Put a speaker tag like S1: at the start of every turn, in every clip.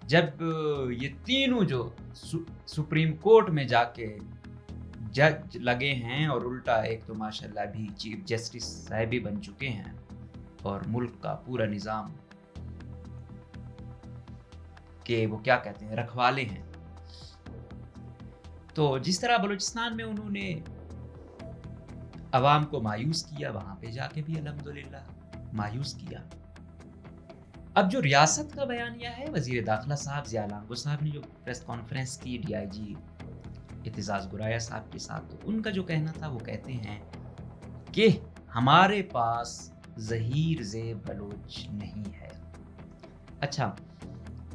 S1: جب یہ تینوں جو سپریم کورٹ میں جا کے جج لگے ہیں اور الٹا ایک تو ماشاءاللہ بھی چیف جسٹس صاحب بن چکے ہیں اور ملک کا پورا نظام کہ وہ کیا کہتے ہیں رکھوالے ہیں، تو جس طرح بلوچستان میں انہوں نے عوام کو مایوس کیا، وہاں پہ جا کے بھی الحمدللہ مایوس کیا۔ اب جو ریاست کا بیانیہ ہے، وزیر داخلہ صاحب ضیاء الحنگو صاحب نے جو پریس کانفرنس کی ڈی آئی جی اعتزاز گرایا صاحب کے ساتھ، تو ان کا جو کہنا تھا وہ کہتے ہیں کہ ہمارے پاس ظہیر زیب بلوچ نہیں ہے۔ اچھا،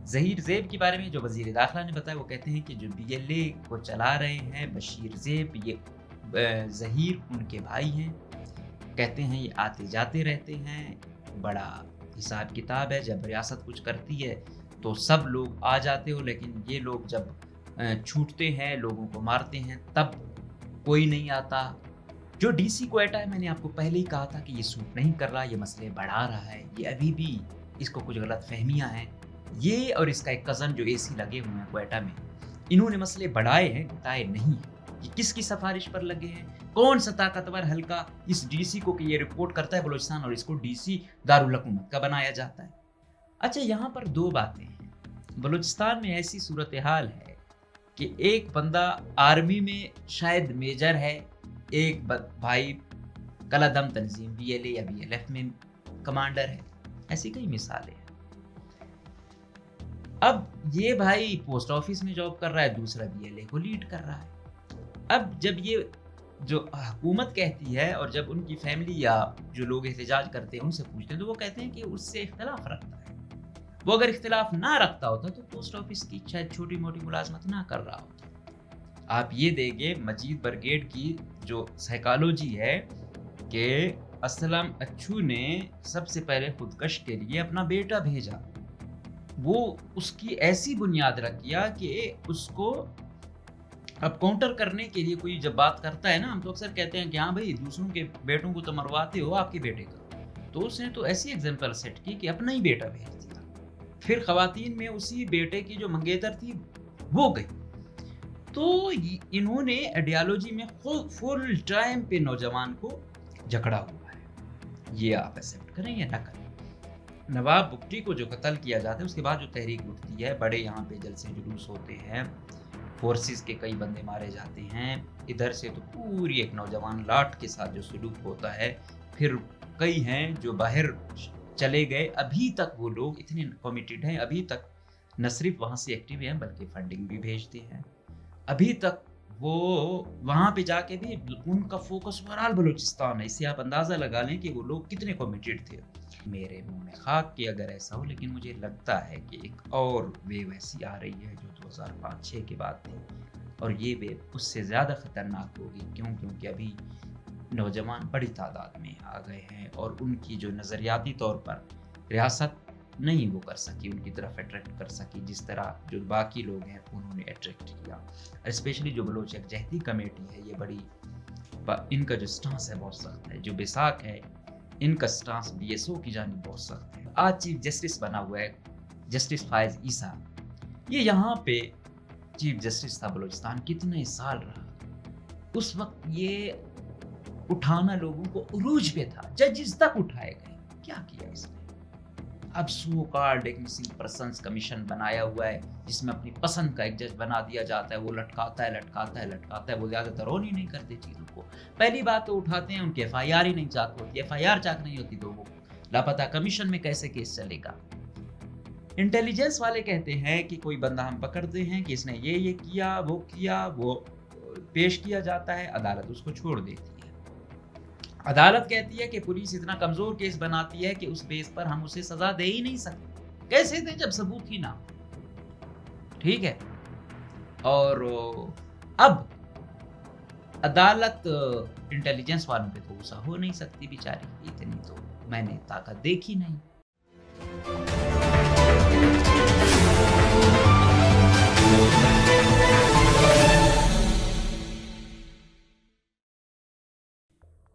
S1: ظہیر زیب کے بارے میں جو وزیر داخلہ نے بتایا وہ کہتے ہیں کہ جو بی ایل اے کو چلا رہے ہیں بشیر زیب، یہ ظہیر ان کے بھائی ہیں، کہتے ہیں یہ آتے جاتے رہتے ہیں، بڑا حساب کتاب ہے، جب ریاست کچھ کرتی ہے تو سب لوگ آ جاتے ہو، لیکن یہ لوگ جب چھوٹتے ہیں لوگوں کو مارتے ہیں تب کوئی نہیں آتا۔ جو ڈی سی کوئٹہ ہے، میں نے آپ کو پہلے ہی کہا تھا کہ یہ سوٹ نہیں کر رہا، یہ مسئلے بڑھا رہا ہے، یہ ابھی بھی اس کو کچھ غلط فہمیاں ہیں۔ یہ اور اس کا ایک کزن جو اے سی لگے ہوئے ہیں کوئٹہ میں، انہوں نے مسئلے بڑھائے ہیں، بتائے نہیں ہیں۔ یہ کس کی سفارش پر لگے ہیں؟ کون سا طاقتور حلقہ اس ڈی سی کو کہ یہ رپورٹ کرتا ہے بلوچستان اور اس کو ڈی سی دارالحکومت کا بنایا جاتا ہے؟ اچھا، یہاں پر دو باتیں ہیں۔ بلوچستان میں ایسی صورتحال ہے کہ ایک بندہ آرمی میں شاید میجر ہے، ایک بھائی کلادم تنظیم بی ایل اے یا بی ایل ایف میں کمانڈر ہے، ایسی کئی مثالیں ہیں۔ اب یہ بھائی پوسٹ آفس میں جاب کر رہا ہے، دوسرا بی ایل اے کو لیڈ کر رہا ہے۔ اب جب یہ جو حکومت کہتی ہے اور جب ان کی فیملی یا جو لوگ احتجاج کرتے ہیں ان سے پوچھتے ہیں تو وہ کہتے ہیں کہ اس سے اختلاف رکھتا ہے۔ وہ اگر اختلاف نہ رکھتا ہوتا تو پوسٹ آفس کی شاید چھوٹی موٹی ملازمت نہ کر رہا ہوتا۔ آپ یہ دیکھیں مجید برگیڈ کی جو سائیکالوجی ہے کہ اسلم اچھو نے سب سے پہلے خودکش کے لیے اپنا بیٹا بھیجا، وہ اس کی ایسی بنیاد رکھیا کہ اس کو اب کاؤنٹر کرنے کے لیے کوئی جب بات کرتا ہے نا، ہم تو اکثر کہتے ہیں کہ ہاں بھائی دوسروں کے بیٹوں کو تو مرواتے ہو، آپ کے بیٹے کا، تو اس نے تو ایسی ایگزامپل سیٹ کی کہ اپنا ہی بیٹا بھیج دیا۔ پھر خواتین میں اسی بیٹے کی جو منگیتر تھی وہ گئی۔ تو انہوں نے آئیڈیالوجی میں فل ٹائم پہ نوجوان کو جکڑا ہوا ہے، یہ آپ ایکسپٹ کریں یا نہ کریں۔ نواب بگٹی کو جو قتل کیا جاتا ہے اس کے بعد جو تحریک اٹھتی ہے، بڑے یہاں پہ جلسے جلوس ہوتے ہیں، فورسز کے کئی بندے مارے جاتے ہیں، ادھر سے تو پوری ایک نوجوان لاٹ کے ساتھ جو سلوک ہوتا ہے، پھر کئی ہیں جو باہر چلے گئے، ابھی تک وہ لوگ اتنے کمیٹڈ ہیں، ابھی تک نہ صرف وہاں سے ایکٹیو ہیں بلکہ فنڈنگ بھی بھیجتے ہیں، ابھی تک وہ وہاں پہ جا کے بھی ان کا فوکس بہرحال بلوچستان ہے۔ اس سے آپ اندازہ لگا لیں کہ وہ لوگ کتنے کمیٹڈ تھے۔ میرے منہ میں خاک کہ اگر ایسا ہو، لیکن مجھے لگتا ہے کہ ایک اور ویو ایسی آ رہی ہے جو 2005-06 کے بعد تھی، اور یہ ویو اس سے زیادہ خطرناک ہوگی۔ کیونکہ ابھی نوجوان بڑی تعداد میں آ گئے ہیں اور ان کی جو نظریاتی طور پر ریاست نہیں وہ کر سکی، ان کی طرف اٹریکٹ کر سکی جس طرح جو باقی لوگ ہیں انہوں نے اٹریکٹ کیا۔ اسپیشلی جو بلوچ یکجہتی کمیٹی ہے، یہ بڑی ان کا جو سٹانس ہے بہت سخت ہے۔ جو بیساکھ ہے، ان کا سٹانس بی ایس او کی جانب بہت سخت ہے۔ آج چیف جسٹس بنا ہوا ہے جسٹس فائز عیسیٰ، یہ یہاں پہ چیف جسٹس تھا بلوچستان، کتنے سال رہا، اس وقت یہ اٹھانا لوگوں کو عروج پہ تھا، ججز تک اٹھائے گئے، کیا کیا اس نے؟ اب سو کالڈ ایک مسنگ پرسنز کمیشن بنایا ہوا ہے جس میں اپنی پسند کا ایک جج بنا دیا جاتا ہے، وہ لٹکاتا ہے، وہ زیادہ تر آن ہی نہیں کرتے چیزوں کو۔ پہلی بات تو اٹھاتے ہیں ان کی ایف آئی آر ہی نہیں چاک ہوتی، ایف آئی آر چاک نہیں ہوتی تو وہ لاپتہ کمیشن میں کیسے کیس چلے گا؟ انٹیلیجنس والے کہتے ہیں کہ کوئی بندہ ہم پکڑتے ہیں کہ اس نے یہ کیا، وہ پیش کیا جاتا ہے، عدالت اس کو چھوڑ دیتی ہے۔ عدالت کہتی ہے کہ پولیس اتنا کمزور کیس بناتی ہے کہ اس بیس پر ہم اسے سزا دے ہی نہیں سکتے، کیسے دیں جب ثبوت ہی نہ ہو؟ ٹھیک ہے، اور اب عدالت انٹیلیجنس والوں پہ تو غصہ ہو نہیں سکتی بیچاری، اتنی تو میں نے طاقت دیکھی نہیں۔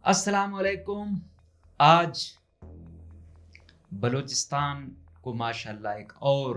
S1: السلام علیکم۔ آج بلوچستان کو ماشاءاللہ ایک اور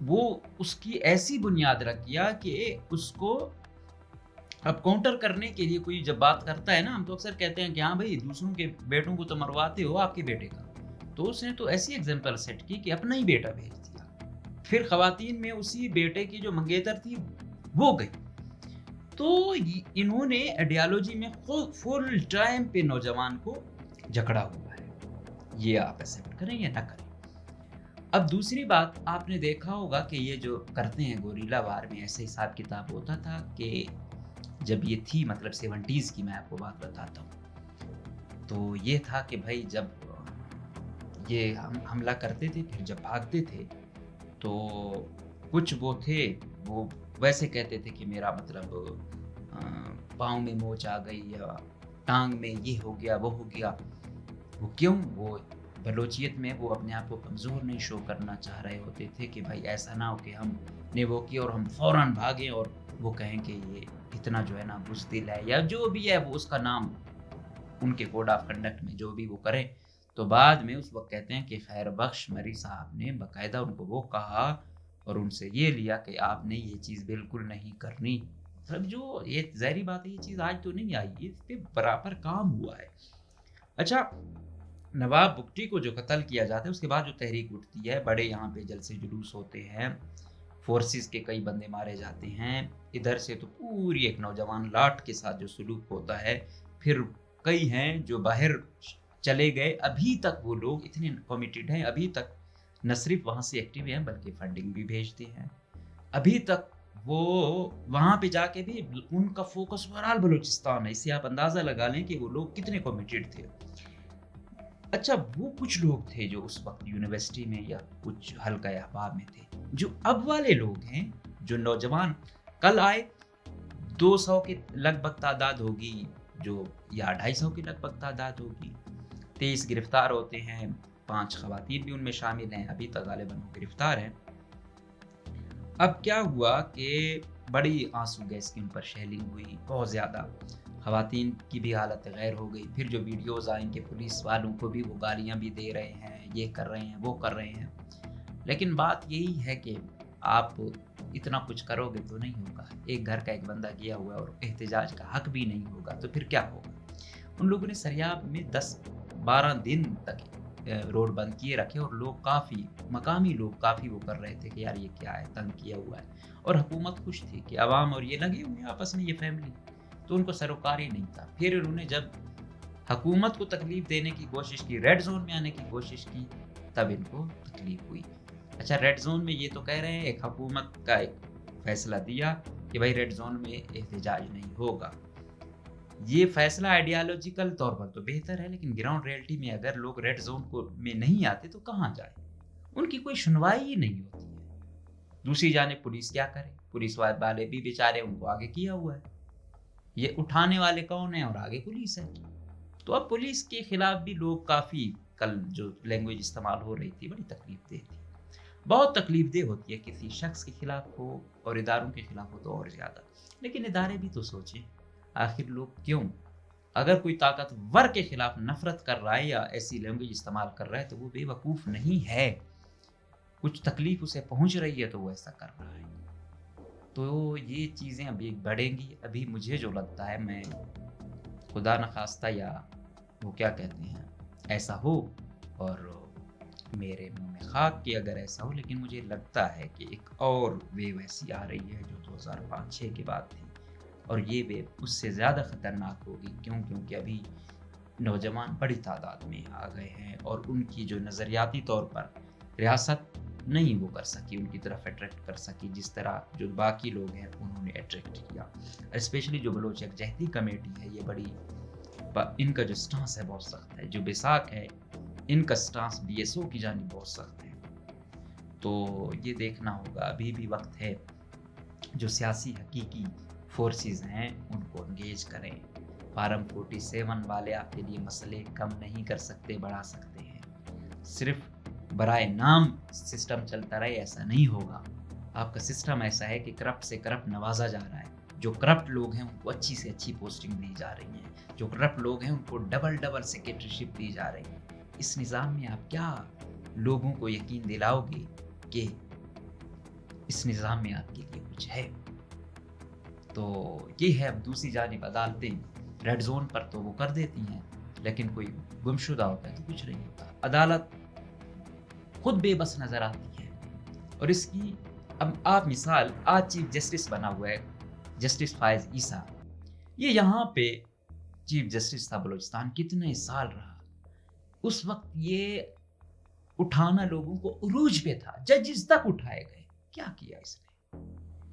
S1: وہ اس کی ایسی بنیاد رکھ گیا کہ اس کو اب کاؤنٹر کرنے کے لیے کوئی جب بات کرتا ہے نا، ہم تو اکثر کہتے ہیں کہ ہاں بھائی دوسروں کے بیٹوں کو تو مرواتے ہو، آپ کے بیٹے کا، تو اس نے تو ایسی ایگزامپل سیٹ کی کہ اپنا ہی بیٹا بھیج دیا. پھر خواتین میں اسی بیٹے کی جو منگیتر تھی وہ گئی. تو انہوں نے آئیڈیالوجی میں فل ٹائم پہ نوجوان کو جکڑا ہوا ہے. یہ آپ ایکسپٹ کریں یا نہ کریں. اب دوسری بات آپ نے دیکھا ہوگا کہ یہ جو کرتے ہیں گوریلا وار میں ایسے حساب کتاب ہوتا تھا کہ جب یہ تھی مطلب 70s کی میں آپ کو بات بتاتا ہوں، تو یہ تھا کہ بھائی جب یہ حملہ کرتے تھے پھر جب بھاگتے تھے تو کچھ وہ تھے وہ ویسے کہتے تھے کہ میرا مطلب پاؤں میں موچ آ گئی یا ٹانگ میں یہ ہو گیا وہ ہو گیا. وہ کیوں؟ وہ بلوچیت میں وہ اپنے آپ کو کمزور نہیں شو کرنا چاہ رہے ہوتے تھے کہ بھائی ایسا نہ ہو کہ ہم نے وہ کیا اور ہم فوراً بھاگیں اور وہ کہیں کہ یہ اتنا جو ہے نا بزدل ہے یا جو بھی ہے وہ اس کا نام ان کے کوڈ آف کنڈکٹ میں جو بھی وہ کریں. تو بعد میں اس وقت کہتے ہیں کہ خیر بخش مری صاحب نے باقاعدہ ان کو وہ کہا اور ان سے یہ لیا کہ آپ نے یہ چیز بالکل نہیں کرنی. مطلب جو یہ ظاہری بات ہے یہ چیز آج تو نہیں آئی، اس پہ برابر کام ہوا ہے. اچھا، نواب بگٹی کو جو قتل کیا جاتا ہے اس کے بعد جو تحریک اٹھتی ہے، بڑے یہاں پہ جلسے جلوس ہوتے ہیں، فورسز کے کئی بندے مارے جاتے ہیں، ادھر سے تو پوری ایک نوجوان لاٹ کے ساتھ جو سلوک ہوتا ہے. پھر کئی ہیں جو باہر چلے گئے، ابھی تک وہ لوگ اتنے کمیٹڈ ہیں، ابھی تک نہ صرف وہاں سے ایکٹیو ہیں بلکہ فنڈنگ بھی بھیجتے ہیں. ابھی تک وہ وہاں پہ جا کے بھی ان کا فوکس بہرحال بلوچستان ہے. اس سے آپ اندازہ لگا لیں کہ وہ لوگ کتنے کمیٹڈ تھے. اچھا، وہ کچھ لوگ تھے جو اس وقت یونیورسٹی میں یا کچھ حلقہ احباب میں تھے. جو اب والے لوگ ہیں، جو نوجوان کل آئے، 200 کے لگ بھگ تعداد ہوگی جو یا 250 کی لگ بھگ تعداد ہوگی. 23 گرفتار ہوتے ہیں، 5 خواتین بھی ان میں شامل ہیں، ابھی تک غالباً گرفتار ہیں. اب کیا ہوا کہ بڑی آنسو گیس کی ان پر شیلنگ ہوئی، بہت زیادہ خواتین کی بھی حالت غیر ہو گئی. پھر جو ویڈیوز آئیں کہ پولیس والوں کو بھی وہ گالیاں بھی دے رہے ہیں، یہ کر رہے ہیں وہ کر رہے ہیں. لیکن بات یہی ہے کہ آپ اتنا کچھ کرو گے تو نہیں ہوگا. ایک گھر کا ایک بندہ گیا ہوا ہے اور احتجاج کا حق بھی نہیں ہوگا تو پھر کیا ہوگا. ان لوگوں نے سریاب میں 10-12 دن تک روڈ بند کیے رکھے اور لوگ کافی مقامی لوگ کافی وہ کر رہے تھے کہ یار یہ کیا ہے، تنگ کیا ہوا ہے. اور حکومت خوش تھی کہ عوام اور یہ لگے ہوئے آپس میں، یہ فیملی، تو ان کو سروکار ہی نہیں تھا. پھر انہوں نے جب حکومت کو تکلیف دینے کی کوشش کی، ریڈ زون میں آنے کی کوشش کی، تب ان کو تکلیف ہوئی. اچھا، ریڈ زون میں یہ تو کہہ رہے ہیں ایک حکومت کا ایک فیصلہ دیا کہ بھائی ریڈ زون میں احتجاج نہیں ہوگا. یہ فیصلہ آئیڈیالوجیکل طور پر تو بہتر ہے، لیکن گراؤنڈ ریئلٹی میں اگر لوگ ریڈ زون میں نہیں آتے تو کہاں جائیں؟ ان کی کوئی سنوائی ہی نہیں ہوتی ہے. دوسری جانب پولیس کیا کرے؟ پولیس والے بھی بیچارے، ان کو آگے کیا ہوا ہے. یہ اٹھانے والے کون ہیں اور آگے پولیس ہے. تو اب پولیس کے خلاف بھی لوگ کافی، کل جو لینگویج استعمال ہو رہی تھی بڑی تکلیف دہ تھی. بہت تکلیف دہ ہوتی ہے کسی شخص کے خلاف ہو اور اداروں کے خلاف ہو تو اور زیادہ. لیکن ادارے بھی تو سوچیں آخر لوگ کیوں، اگر کوئی طاقتور کے خلاف نفرت کر رہا ہے یا ایسی لینگویج استعمال کر رہا ہے تو وہ بے وقوف نہیں ہے. کچھ تکلیف اسے پہنچ رہی ہے تو وہ ایسا کر رہا ہے. تو یہ چیزیں ابھی بڑھیں گی. ابھی مجھے جو لگتا ہے، میں خدا نخواستہ یا وہ کیا کہتے ہیں ایسا ہو اور میرے منہ میں خاک کی اگر ایسا ہو، لیکن مجھے لگتا ہے کہ ایک اور ویو ایسی آ رہی ہے جو 2005-06 کے بعد تھی، اور یہ ویو اس سے زیادہ خطرناک ہوگی. کیونکہ ابھی نوجوان بڑی تعداد میں آ گئے ہیں اور ان کی جو نظریاتی طور پر ریاست نہیں وہ کر سکی، ان کی طرف اٹریکٹ کر سکی جس طرح جو باقی لوگ ہیں انہوں نے اٹریکٹ کیا. اسپیشلی جو بلوچ یکجہتی کمیٹی ہے، یہ بڑی، ان کا جو سٹانس ہے بہت سخت ہے. جو بیساکھ ہے، ان کا سٹانس BSO کی جانب بہت سخت ہے. تو یہ دیکھنا ہوگا، ابھی بھی وقت ہے. جو سیاسی حقیقی فورسز ہیں ان کو انگیج کریں. فارم 47 والے آپ کے لیے مسئلے کم نہیں کر سکتے، بڑھا سکتے ہیں. صرف برائے نام سسٹم چلتا رہے ایسا نہیں ہوگا. آپ کا سسٹم ایسا ہے کہ کرپٹ سے کرپٹ نوازا جا رہا ہے. جو کرپٹ لوگ ہیں ان کو اچھی سے اچھی پوسٹنگ دی جا رہی ہیں، جو کرپٹ لوگ ہیں ان کو ڈبل سیکریٹریشپ دی جا رہی ہے. اس نظام میں آپ کیا لوگوں کو یقین دلاؤ گے کہ اس نظام میں آپ کے لیے کچھ ہے. تو یہ ہے. اب دوسری جانب عدالتیں ریڈ زون پر تو وہ کر دیتی ہیں، لیکن کوئی گمشدہ ہوتا ہے تو کچھ نہیں ہوتا. عدالت خود بے بس نظر آتی ہے. اور اس کی اب آپ مثال، آج چیف جسٹس بنا ہوا ہے جسٹس فائز عیسیٰ. یہ یہاں پہ چیف جسٹس تھا بلوچستان، کتنے سال رہا. اس وقت یہ اٹھانا لوگوں کو عروج پہ تھا، ججز تک اٹھائے گئے. کیا کیا اس نے؟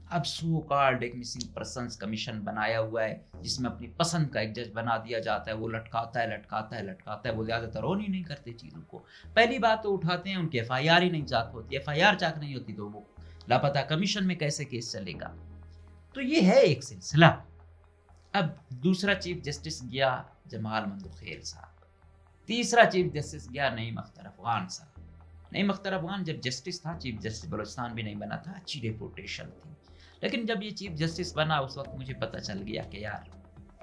S1: اب سو کالڈ ایک مسنگ پرسنز کمیشن بنایا ہوا ہے جس میں اپنی پسند کا ایک جج بنا دیا جاتا ہے. وہ لٹکاتا ہے. وہ زیادہ تر آن ہی نہیں کرتے چیزوں کو. پہلی بات تو اٹھاتے ہیں ان کی ایف آئی آر ہی نہیں چاک ہوتی. ایف آئی آر چاک نہیں ہوتی تو وہ لاپتہ کمیشن میں کیسے کیس چلے گا؟ تو یہ ہے ایک سلسلہ. اب دوسرا چیف جسٹس گیا جمال مندوخیل صاحب. تیسرا چیف جسٹس گیا نعیم اختر افغان صاحب. نعیم اختر افغان جب جسٹس تھا، چیف جسٹس بلوچستان بھی نہیں بنا تھا، اچھی ریپوٹیشن تھی. لیکن جب یہ چیف جسٹس بنا اس وقت مجھے پتہ چل گیا کہ یار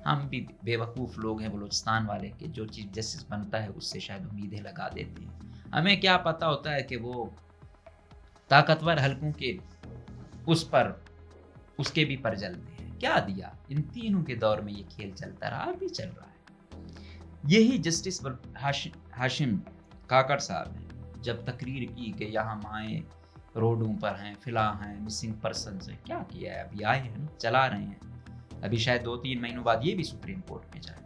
S1: ہم بھی بے وقوف لوگ ہیں بلوچستان والے، کہ جو چیف جسٹس بنتا ہے اس سے شاید امیدیں لگا دیتے ہیں. ہمیں کیا پتہ ہوتا ہے کہ وہ طاقتور حلقوں کے اس کے بھی پر جلتے ہیں. کیا دیا ان تینوں کے دور میں؟ یہ کھیل چلتا رہا، ابھی چل رہا ہے. یہی جسٹس ہاشم کاکڑ صاحب ہیں، جب تقریر کی کہ یہاں مائیں روڈوں پر ہیں، فلاں ہیں، مسنگ پرسنز ہیں، کیا کیا ہے؟ ابھی آئے ہیں، چلا رہے ہیں. ابھی شاید 2-3 مہینوں بعد یہ بھی سپریم کورٹ میں جائے.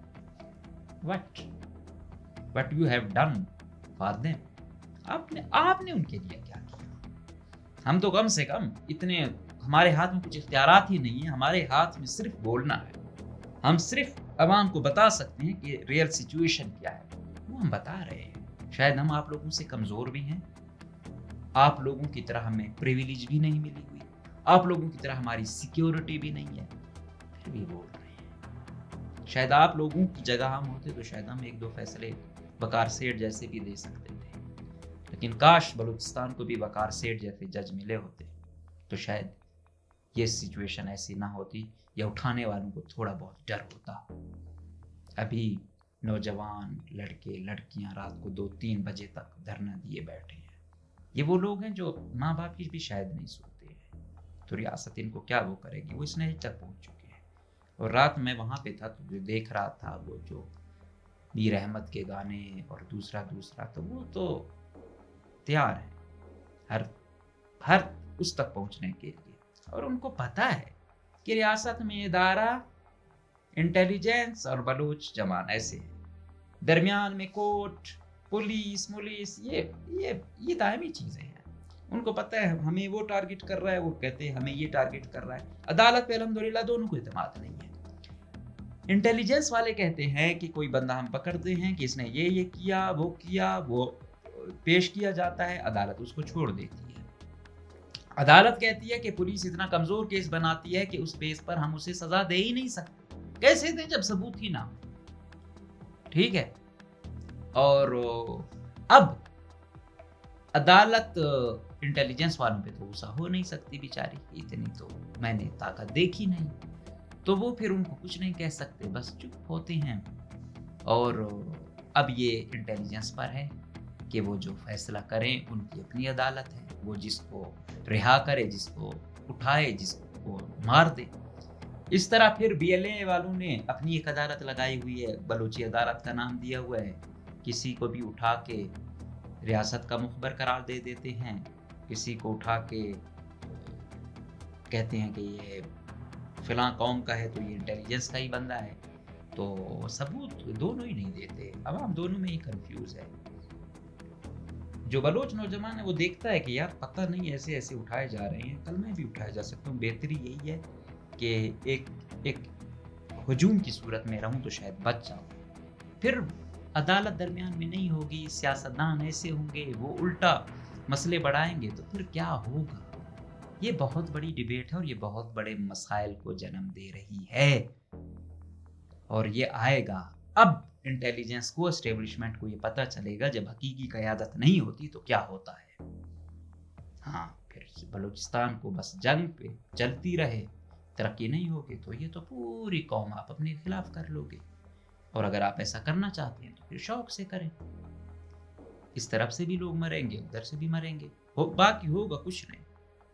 S1: What you have done for them؟ آپ نے ان کے لیے کیا کیا؟ ہم تو کم سے کم اتنے، ہمارے ہاتھ میں کچھ اختیارات ہی نہیں ہیں. ہمارے ہاتھ میں صرف بولنا ہے. ہم صرف عوام کو بتا سکتے ہیں کہ ریئل سچویشن کیا ہے، وہ ہم بتا رہے ہیں. شاید ہم آپ لوگوں سے کمزور بھی ہیں، آپ لوگوں کی طرح ہمیں پریویلیج بھی نہیں ملی ہوئی، آپ لوگوں کی طرح ہماری سیکیورٹی بھی نہیں ہے، پھر بھی بول رہے ہیں. شاید آپ لوگوں کی جگہ ہم ہوتے تو شاید ہم 1-2 فیصلے وقار سیٹھ جیسے بھی دے سکتے تھے. لیکن کاش بلوچستان کو بھی وقار سیٹھ جیسے جج ملے ہوتے تو شاید یہ سچویشن ایسی نہ ہوتی، یا اٹھانے والوں کو تھوڑا بہت ڈر ہوتا. ابھی نوجوان لڑکے لڑکیاں رات کو 2-3 بجے تک دھرنا دیے بیٹھے ہیں. یہ وہ لوگ ہیں جو ماں باپ کی بھی شاید نہیں سنتے ہیں. تو ریاست ان کو کیا وہ کرے گی؟ وہ اس نہج تک پہنچ چکے ہیں. اور رات میں وہاں پہ تھا تو جو دیکھ رہا تھا وہ جو میر احمد کے گانے اور دوسرا تو وہ تو تیار ہے ہر اس تک پہنچنے کے لیے. اور ان کو پتا ہے کہ ریاست میں ادارہ انٹیلیجنس اور بلوچ جمان ایسے ہیں، درمیان میں کوٹ پولیس یہ دائمی چیزیں ہیں. ان کو پتہ ہے ہمیں وہ ٹارگٹ کر رہا ہے، وہ کہتے ہیں ہمیں یہ ٹارگٹ کر رہا ہے. عدالت پہ الحمدللہ دونوں کو اعتماد نہیں ہے. انٹیلیجنس والے کہتے ہیں کہ کوئی بندہ ہم پکڑتے ہیں کہ اس نے یہ کیا وہ پیش کیا جاتا ہے، عدالت اس کو چھوڑ دیتی ہے. عدالت کہتی ہے کہ پولیس اتنا کمزور کیس بناتی ہے کہ اس بیس پر ہم اسے سزا دے ہی نہیں سکتے. کیسے دیں جب ثبوت ہی نہ ہو؟ ٹھیک ہے. اور اب عدالت انٹیلیجنس والوں پہ تو غصہ ہو نہیں سکتی بیچاری، اتنی تو میں نے طاقت دیکھی نہیں. تو وہ پھر ان کو کچھ نہیں کہہ سکتے، بس چپ ہوتے ہیں. اور اب یہ انٹیلیجنس پر ہے کہ وہ جو فیصلہ کریں، ان کی اپنی عدالت ہے. وہ جس کو رہا کرے، جس کو اٹھائے، جس کو مار دے. اس طرح پھر بی ایل اے والوں نے اپنی ایک عدالت لگائی ہوئی ہے، بلوچی عدالت کا نام دیا ہوا ہے. کسی کو بھی اٹھا کے ریاست کا مخبر قرار دے دیتے ہیں، کسی کو اٹھا کے کہتے ہیں کہ یہ فلاں قوم کا ہے تو یہ انٹیلیجنس کا ہی بندہ ہے. تو ثبوت دونوں ہی نہیں دیتے. عوام دونوں میں ہی کنفیوز ہے. جو بلوچ نوجوان ہے وہ دیکھتا ہے کہ یار پتہ نہیں ایسے اٹھائے جا رہے ہیں، کل میں بھی اٹھایا جا سکتا ہوں. بہتری یہی ہے کہ ایک ہجوم کی صورت میں رہوں تو شاید بچ جاؤں. پھر عدالت درمیان میں نہیں ہوگی، سیاستدان ایسے ہوں گے وہ الٹا مسئلے بڑھائیں گے، تو پھر کیا ہوگا؟ یہ بہت بڑی ڈیبیٹ ہے اور یہ بہت بڑے مسائل کو جنم دے رہی ہے. اور یہ آئے گا. اب انٹیلیجنس کو، اسٹیبلشمنٹ کو یہ پتہ چلے گا جب حقیقی قیادت نہیں ہوتی تو کیا ہوتا ہے. ہاں پھر بلوچستان کو بس جنگ پہ چلتی رہے، ترقی نہیں ہوگی تو یہ تو پوری قوم آپ اپنے خلاف کر لو گے. اور اگر آپ ایسا کرنا چاہتے ہیں تو پھر شوق سے کریں. اس طرف سے بھی لوگ مریں گے، ادھر سے بھی مریں گے، باقی ہوگا کچھ نہیں.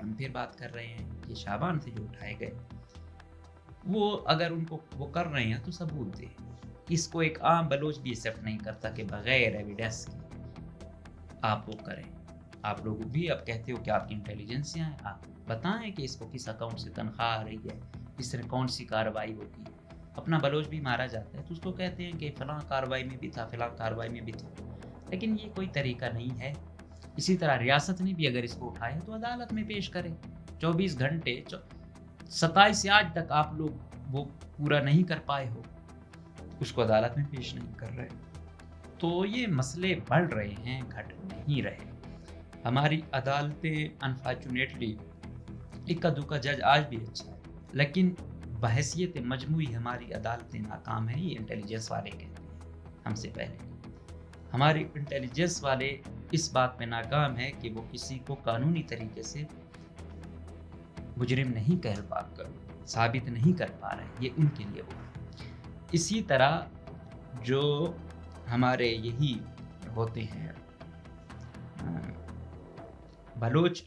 S1: ہم پھر بات کر رہے ہیں یہ شعبان سے جو اٹھائے گئے وہ اگر ان کو وہ کر رہے ہیں تو ثبوت دے. اس کو ایک عام بلوچ بھی ایکسیپٹ نہیں کرتا کہ بغیر ایویڈنس کے آپ وہ کریں. آپ لوگ بھی اب کہتے ہو کہ آپ کی انٹیلیجنسیاں ہیں, آپ بتائیں کہ اس کو کس اکاؤنٹ سے تنخواہ آ رہی ہے, اس نے کون سی کارروائی ہوتی ہے. اپنا بلوچ بھی مارا جاتا ہے تو اس کو کہتے ہیں کہ فلاں کارروائی میں بھی تھا, فلاں کارروائی میں بھی تھا. لیکن یہ کوئی طریقہ نہیں ہے. اسی طرح ریاست نے بھی اگر اس کو اٹھایا تو عدالت میں پیش کرے. 24 گھنٹے 27 سے آج تک آپ لوگ وہ پورا نہیں کر پائے ہو, اس کو عدالت میں پیش نہیں کر رہے. تو یہ مسئلے بڑھ رہے ہیں, گھٹ نہیں رہے. ہماری عدالتیں انفارچونیٹلی اکا دکا جج آج بھی اچھا ہے, لیکن بحیثیت مجموعی ہماری عدالتیں ناکام ہیں. یہ انٹیلیجنس والے کہتے ہیں ہم سے پہلے. ہماری انٹیلیجنس والے اس بات میں ناکام ہے کہ وہ کسی کو قانونی طریقے سے مجرم نہیں ثابت نہیں کر پا رہے. یہ ان کے لیے وہ. اسی طرح جو ہمارے یہی ہوتے ہیں بلوچ,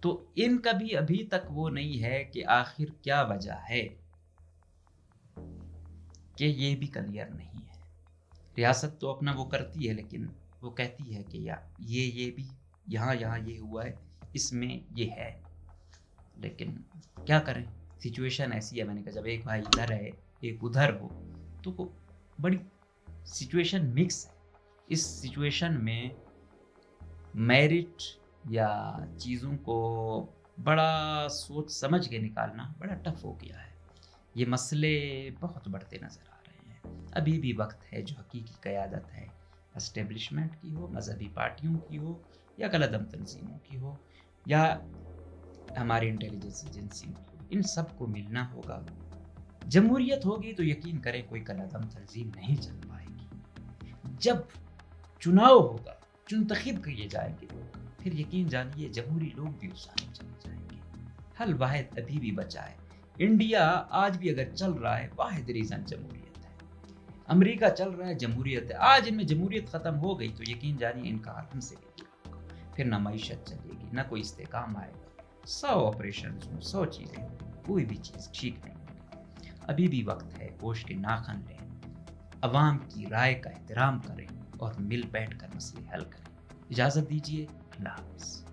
S1: تو ان کا بھی ابھی تک وہ نہیں ہے کہ آخر کیا وجہ ہے, کہ یہ بھی کلیئر نہیں ہے. ریاست تو اپنا وہ کرتی ہے, لیکن وہ کہتی ہے کہ یہ بھی یہاں یہ ہوا ہے, اس میں یہ ہے. لیکن کیا کریں, سچویشن ایسی ہے. میں نے کہا جب ایک بھائی ادھر ہے ایک ادھر ہو تو بڑی سچویشن مکس ہے. اس سچویشن میں میرٹ یا چیزوں کو بڑا سوچ سمجھ کے نکالنا بڑا ٹف ہو گیا ہے. یہ مسئلے بہت بڑھتے نظر آ رہے ہیں. ابھی بھی وقت ہے جو حقیقی قیادت ہے, اسٹیبلشمنٹ کی ہو, مذہبی پارٹیوں کی ہو, یا غلط تنظیموں کی ہو, یا ہماری انٹیلیجنس ایجنسیوں کی ہو, ان سب کو ملنا ہوگا. جمہوریت ہوگی تو یقین کریں کوئی قلعدم تنظیم نہیں چل پائے گی. جب چناؤ ہوگا, منتخب کیے جائیں گے لوگ, پھر یقین جانیے جمہوری لوگ بھی اس میں چلے جائیں گے. حل واحد ابھی بھی بچا ہے. انڈیا آج بھی اگر چل رہا ہے, واحد ریزن جمہوریت ہے. امریکہ چل رہا ہے, جمہوریت ہے. آج ان میں جمہوریت ختم ہو گئی تو یقین جانیے ان کا حل ہم سے بھی ہوگا. پھر نہ معیشت چلے گی, نہ کوئی استحکام آئے گا. 100 آپریشنز ہوں, 100 چیزیں, کوئی بھی چیز ٹھیک نہیں ہوگی. ابھی بھی وقت ہے, ہوش کے ناخن لیں, عوام کی رائے کا احترام کریں اور مل بیٹھ کر مسئلے حل کریں. اجازت دیجیے, اللہ حافظ.